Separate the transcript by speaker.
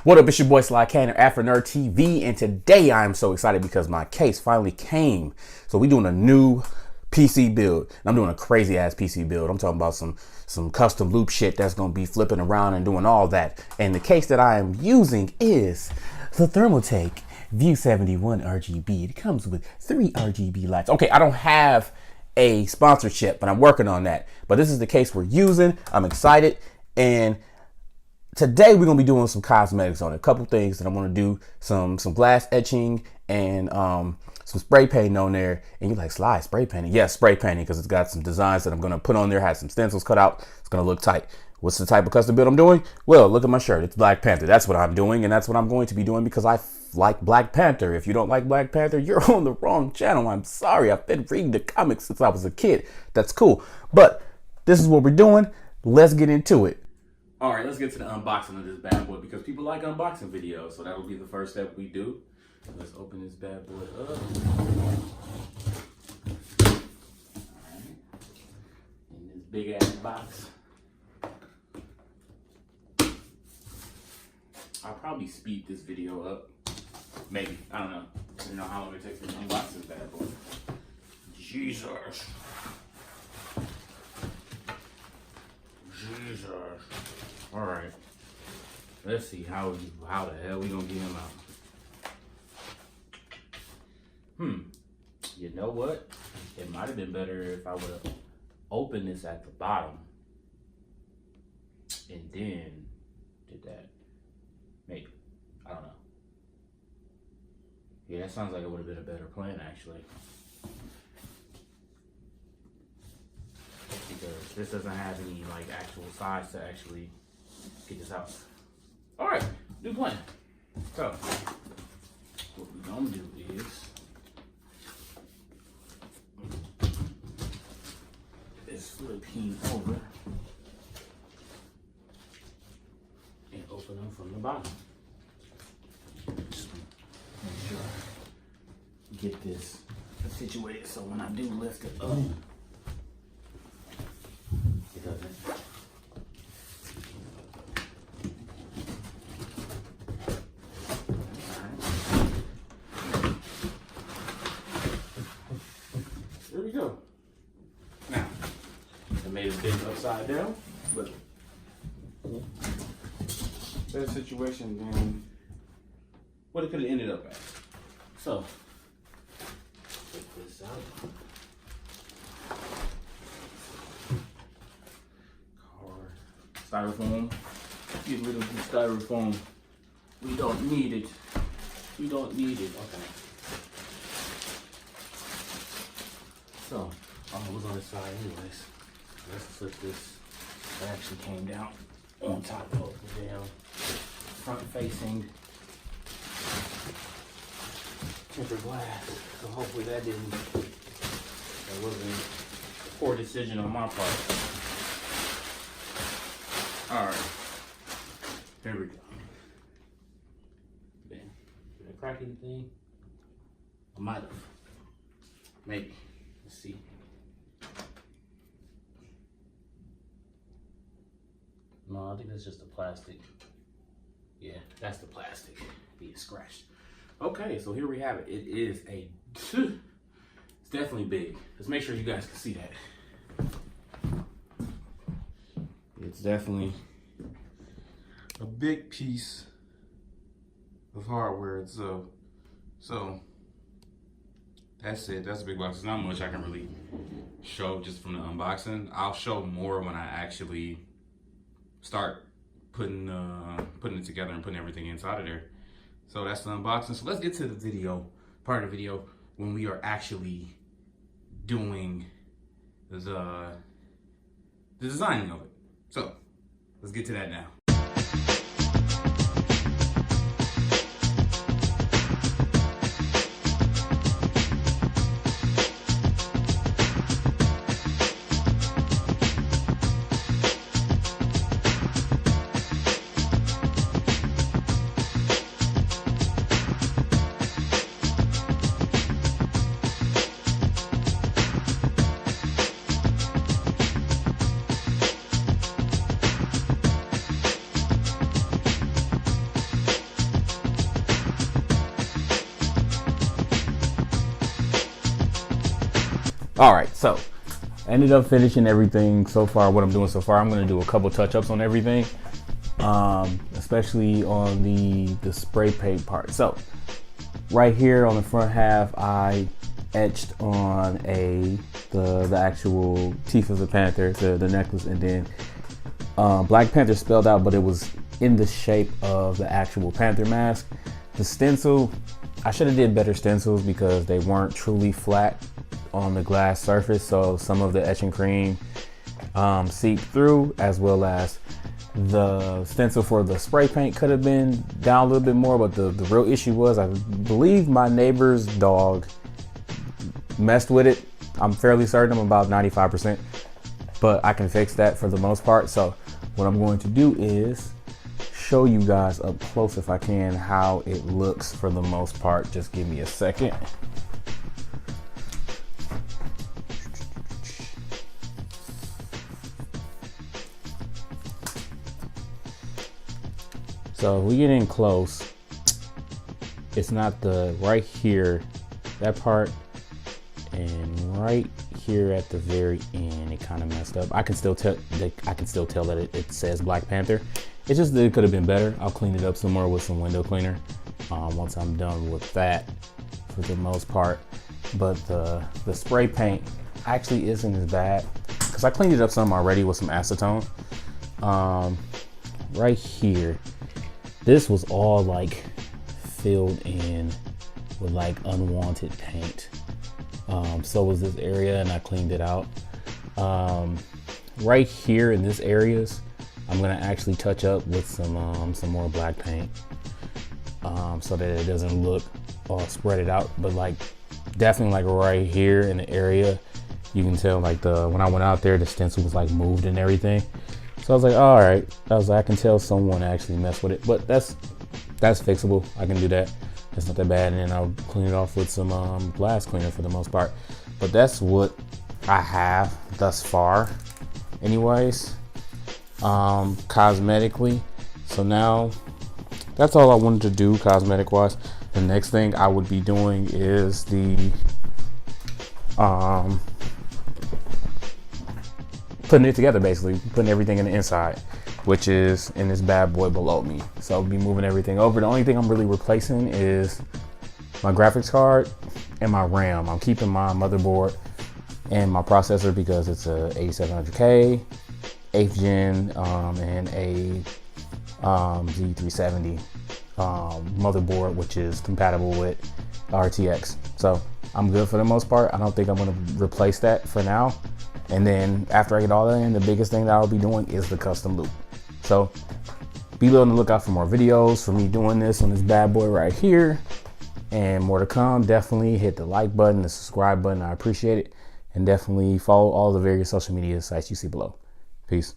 Speaker 1: What up, it's your boy Black Panther, AfroNerdTV, and today I am so excited because my case finally came. So we doing a new PC build. And I'm doing a crazy ass PC build. I'm talking about some custom loop shit that's gonna be flipping around and doing all that. And the case that I am using is the Thermaltake View 71 RGB. It comes with 3 RGB lights. Okay, I don't have a sponsorship, but I'm working on that. But this is the case we're using. I'm excited, and today we're gonna be doing some cosmetics on it. A couple things that I'm gonna do, some glass etching and some spray painting on there. And you're like, Sly, spray painting? Yes, spray painting, because it's got some designs that I'm gonna put on there, have some stencils cut out. It's gonna look tight. What's the type of custom build I'm doing? Well, look at my shirt. It's Black Panther. That's what I'm doing, and that's what I'm going to be doing because I like Black Panther. If you don't like Black Panther, you're on the wrong channel. I'm sorry. I've been reading the comics since I was a kid. That's cool. But this is what we're doing. Let's get into it. All right, let's get to the unboxing of this bad boy because people like unboxing videos. So that'll be the first step we do. Let's open this bad boy up. All right. In this big ass box. I'll probably speed this video up. Maybe. I don't know. I don't know how long it takes me to unbox this bad boy. Jesus. Jesus. All right. Let's see how the hell we gonna get him out. You know what? It might have been better if I would have opened this at the bottom and then did that. Maybe. I don't know. Yeah, that sounds like it would have been a better plan, actually. Because this doesn't have any, like, actual size to actually get this out. All right, new plan. So, what we're gonna do is flip him over and open them from the bottom. Just make sure I get this situated so when I do lift it up, it doesn't. There we go. Now, I made a bit upside down, but that situation then what it could have ended up at. So, take this out. Styrofoam. Get rid of the styrofoam. We don't need it. We don't need it. Okay. So, it was on the side anyways. Let's flip this. It actually came down on top of the damn front facing tempered glass. So hopefully that wasn't a poor decision on my part. All right, here we go. Did I crack anything? I might have. Maybe. Let's see. No, I think that's just the plastic. Yeah, that's the plastic being scratched. Okay, so here we have it. It is it's definitely big. Let's make sure you guys can see that. It's definitely a big piece of hardware. So that's it. That's a big box. There's not much I can really show just from the unboxing. I'll show more when I actually start putting it together and putting everything inside of there. So that's the unboxing. So let's get to the video, part of the video when we are actually doing the designing of it. So let's get to that now. All right, so I ended up finishing everything so far. What I'm doing so far, I'm gonna do a couple touch-ups on everything, especially on the spray paint part. So right here on the front half, I etched on the actual teeth of the panther, the necklace, and then Black Panther spelled out, but it was in the shape of the actual panther mask. The stencil, I should have did better stencils because they weren't truly flat on the glass surface, so some of the etching cream seeped through, as well as the stencil for the spray paint could have been down a little bit more. But the real issue was, I believe my neighbor's dog messed with it. I'm fairly certain, I'm about 95%, but I can fix that for the most part. So what I'm going to do is show you guys up close, if I can, how it looks for the most part. Just give me a second. So if we get in close, it's not the right here, that part, and right here at the very end, it kind of messed up. I can still tell that it says Black Panther. It's just that it could have been better. I'll clean it up some more with some window cleaner once I'm done with that, for the most part. But the spray paint actually isn't as bad because I cleaned it up some already with some acetone. Right here, this was all like filled in with like unwanted paint. So was this area, and I cleaned it out. Right here in this areas, I'm gonna actually touch up with some more black paint, so that it doesn't look all spread it out. But like definitely like right here in the area, you can tell like when I went out there, the stencil was like moved and everything. So I was like, all right, I can tell someone actually messed with it, but that's fixable. I can do that. It's not that bad. And then I'll clean it off with some glass cleaner for the most part. But that's what I have thus far anyways, cosmetically. So now that's all I wanted to do cosmetic wise. The next thing I would be doing is the putting it together, basically putting everything in the inside, which is in this bad boy below me. So I'll be moving everything over. The only thing I'm really replacing is my graphics card and my RAM. I'm keeping my motherboard and my processor because it's a 8700K 8th gen and a Z370 motherboard, which is compatible with RTX. So I'm good for the most part. I don't think I'm going to replace that for now. And then after I get all that in, the biggest thing that I'll be doing is the custom loop. So be on the lookout for more videos for me doing this on this bad boy right here, and more to come. Definitely hit the like button, the subscribe button. I appreciate it. And definitely follow all the various social media sites you see below. Peace.